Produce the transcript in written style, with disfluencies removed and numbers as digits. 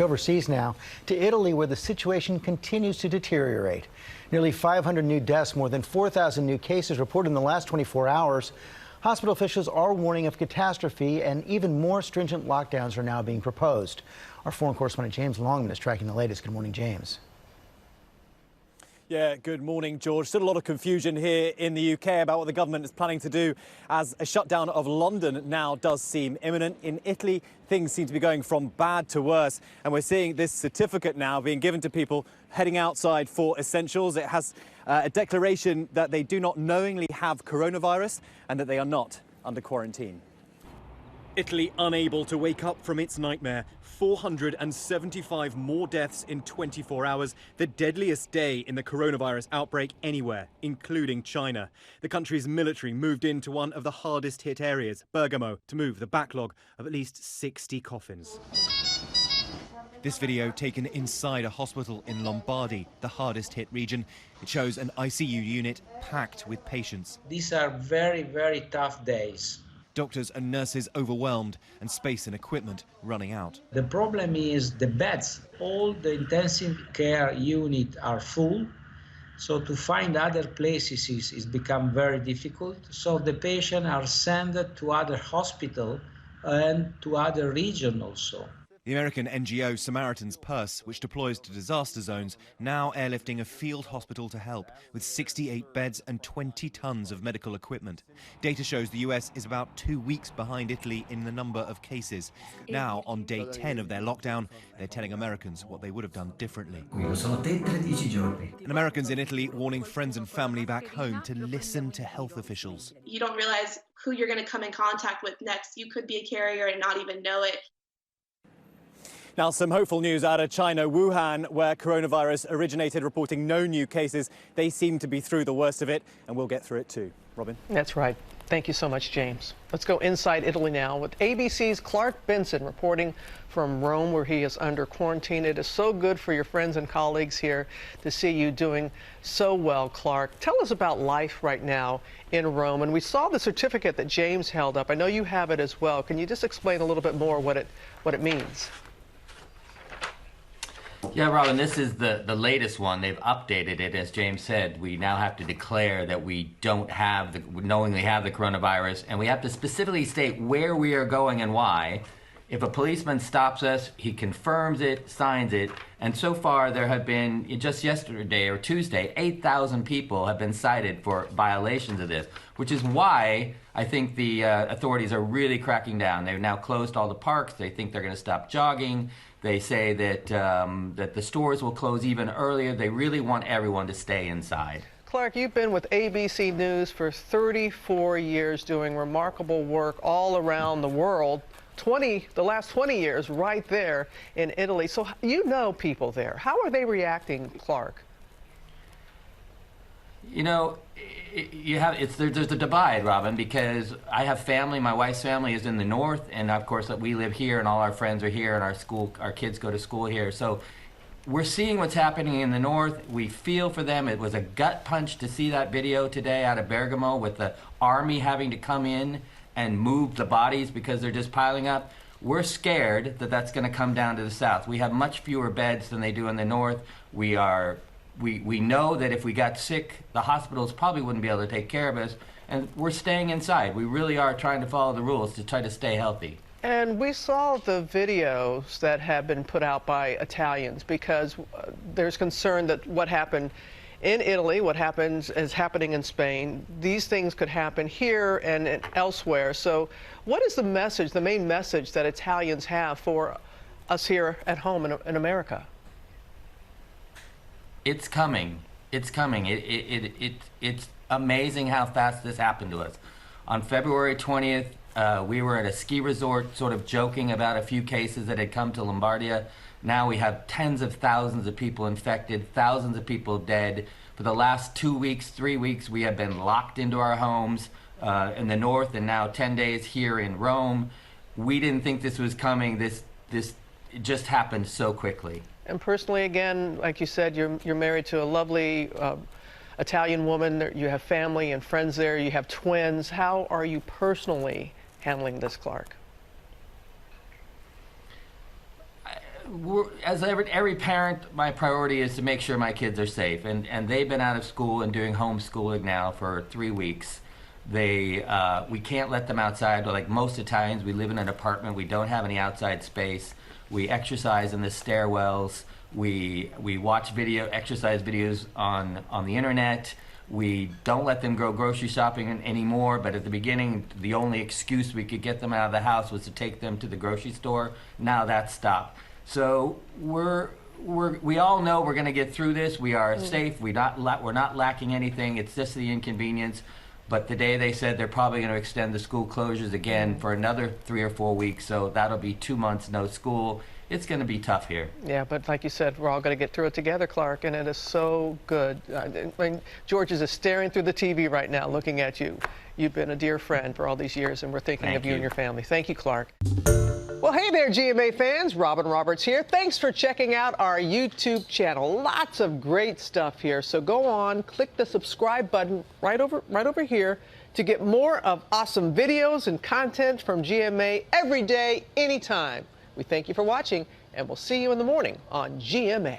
Overseas now to Italy, where the situation continues to deteriorate. Nearly 500 new deaths, more than 4,000 new cases reported in the last 24 hours. Hospital officials are warning of catastrophe, and even more stringent lockdowns are now being proposed. Our foreign correspondent James Longman is tracking the latest. Good morning, James. Yeah, good morning, George. Still a lot of confusion here in the UK about what the government is planning to do, as a shutdown of London now does seem imminent. In Italy, things seem to be going from bad to worse, and we're seeing this certificate now being given to people heading outside for essentials. It has a declaration that they do not knowingly have coronavirus and that they are not under quarantine. Italy unable to wake up from its nightmare. 475 more deaths in 24 hours, the deadliest day in the coronavirus outbreak anywhere, including China. The country's military moved into one of the hardest hit areas, Bergamo, to move the backlog of at least 60 coffins. This video taken inside a hospital in Lombardy, the hardest hit region. It shows an ICU unit packed with patients. These are very, very tough days. Doctors and nurses overwhelmed and space and equipment running out. The problem is the beds. All the intensive care units are full. So to find other places is become very difficult. So the patients are sent to other hospitals and to other regions also. The American NGO Samaritan's Purse, which deploys to disaster zones, now airlifting a field hospital to help, with 68 beds and 20 tons of medical equipment. Data shows the US is about 2 weeks behind Italy in the number of cases. Now, on day 10 of their lockdown, they're telling Americans what they would have done differently. And Americans in Italy warning friends and family back home to listen to health officials. You don't realize who you're going to come in contact with next. You could be a carrier and not even know it. Now, some hopeful news out of China, Wuhan, where coronavirus originated, reporting no new cases. They seem to be through the worst of it, and we'll get through it too. Robin? That's right. Thank you so much, James. Let's go inside Italy now with ABC's Clark Benson reporting from Rome, where he is under quarantine. It is so good for your friends and colleagues here to see you doing so well, Clark. Tell us about life right now in Rome. And we saw the certificate that James held up. I know you have it as well. Can you just explain a little bit more what it means? Yeah, Robin, this is the latest one. They've updated it. As James said, we now have to declare that we don't knowingly have the coronavirus, and we have to specifically state where we are going and why. If a policeman stops us, he confirms it, signs it, and so far there have been, just yesterday or Tuesday, 8,000 people have been cited for violations of this, which is why I think the authorities are really cracking down. They've now closed all the parks. They think they're going to stop jogging. They say that that the stores will close even earlier. They really want everyone to stay inside. Clark, you've been with ABC News for 34 years doing remarkable work all around the world. The last 20 years right there in Italy. So you know people there. How are they reacting, Clark? You know, there's a divide, Robin, because I have family. My wife's family is in the north, and of course we live here, and all our friends are here, and our kids go to school here. So we're seeing what's happening in the north. We feel for them. It was a gut punch to see that video today out of Bergamo with the army having to come in and move the bodies because they're just piling up. We're scared that that's going to come down to the south. We have much fewer beds than they do in the north. We know that if we got sick, the hospitals probably wouldn't be able to take care of us, and we're staying inside. We really are trying to follow the rules to try to stay healthy. And we saw the videos that have been put out by Italians because there's concern that what happened in Italy, is happening in Spain. These things could happen here and elsewhere. So what is the message, the main message that Italians have for us here at home in America? It's coming. It's coming. It's amazing how fast this happened to us. On February 20th, we were at a ski resort sort of joking about a few cases that had come to Lombardia. Now we have tens of thousands of people infected, thousands of people dead. For the last 2 weeks, 3 weeks, we have been locked into our homes in the north, and now 10 days here in Rome. We didn't think this was coming. This just happened so quickly. And personally, again, like you said, you're married to a lovely Italian woman. You have family and friends there. You have twins. How are you personally handling this, Clark? as every parent, my priority is to make sure my kids are safe. And they've been out of school and doing homeschooling now for 3 weeks. We can't let them outside. Like most Italians, we live in an apartment. We don't have any outside space. We exercise in the stairwells. We watch exercise videos on the internet. We don't let them go grocery shopping anymore, but at the beginning, the only excuse we could get them out of the house was to take them to the grocery store. Now that's stopped. So we all know we're going to get through this. We are safe. We're not lacking anything. It's just the inconvenience. But today they said they're probably going to extend the school closures again for another 3 or 4 weeks. So that'll be 2 months no school. It's going to be tough here. Yeah, but like you said, we're all going to get through it together, Clark, and it is so good. I mean, George is just staring through the TV right now, looking at you. You've been a dear friend for all these years, and we're thinking of you and your family. Thank you, Clark. Well, hey there, GMA fans. Robin Roberts here. Thanks for checking out our YouTube channel. Lots of great stuff here. So go on, click the subscribe button right over here to get more of awesome videos and content from GMA every day, anytime. We thank you for watching, and we'll see you in the morning on GMA.